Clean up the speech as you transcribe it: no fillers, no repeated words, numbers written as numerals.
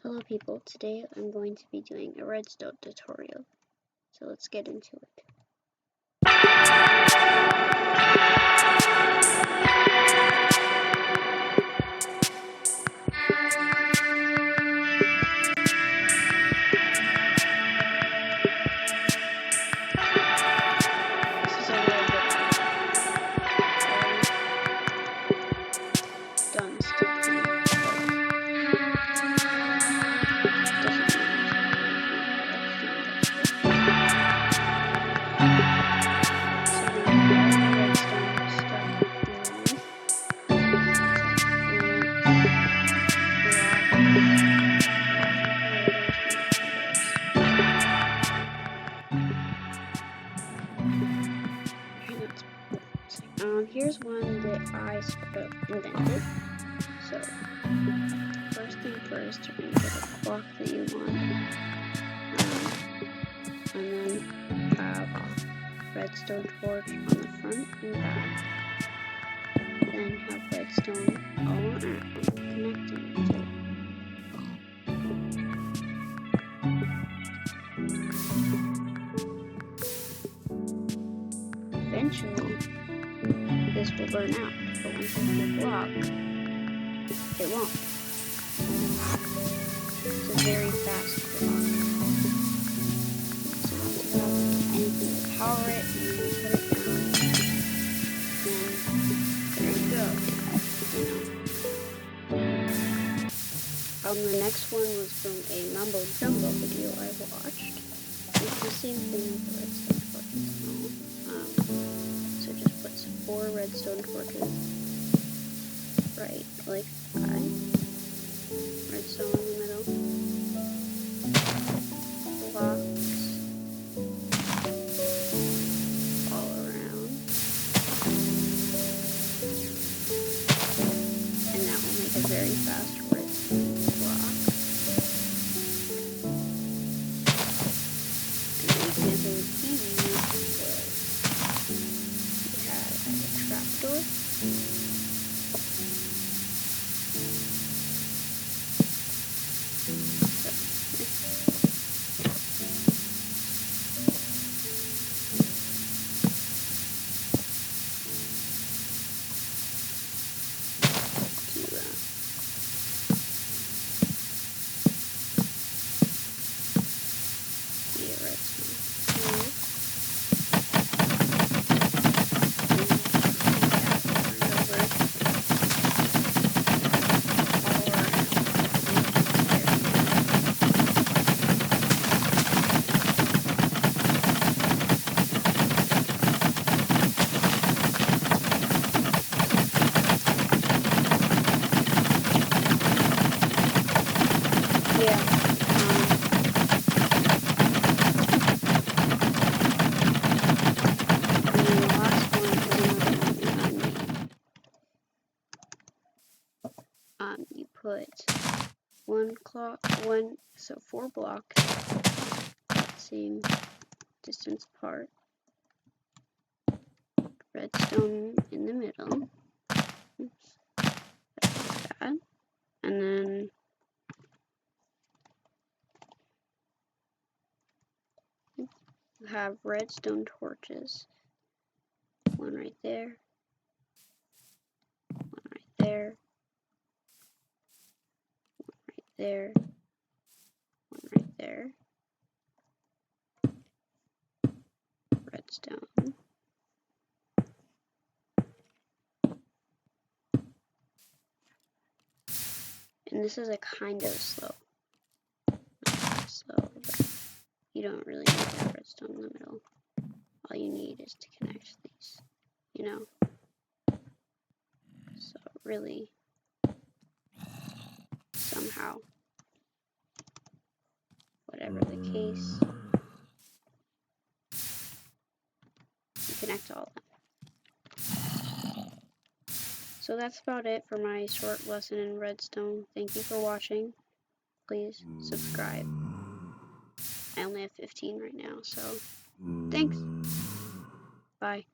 Hello people, today I'm going to be doing a redstone tutorial, so let's get into it. This is a little bit done sticking, here's one that I sort of invented. So, first thing first, you're going to get a clock that you want, and then have redstone torch on the front and back. Then have redstone all around connecting to it. Eventually, this will burn out, but once you hit a block, it won't. It's a very fast clock. So once you have anything to power it, you put it down, and there you go. The next one was from a mumbo jumbo video I watched. It's the same thing with the redstone torches and all. So just put some 4 redstone torches right like that. Redstone in the middle. Blocks all around. And that will make a very fast redstone block. An example would be we had a trapdoor. You put 4 blocks, same distance apart, redstone in the middle, oops, like that, and then you have redstone torches, one right there, one right there, there, one right there, redstone, and this is a kind of slow, but you don't really need that redstone in the middle. All you need is to connect these, so really, somehow, whatever the case, you connect all of them. So that's about it for my short lesson in redstone. Thank you for watching. Please subscribe. I only have 15 right now, so thanks. Bye.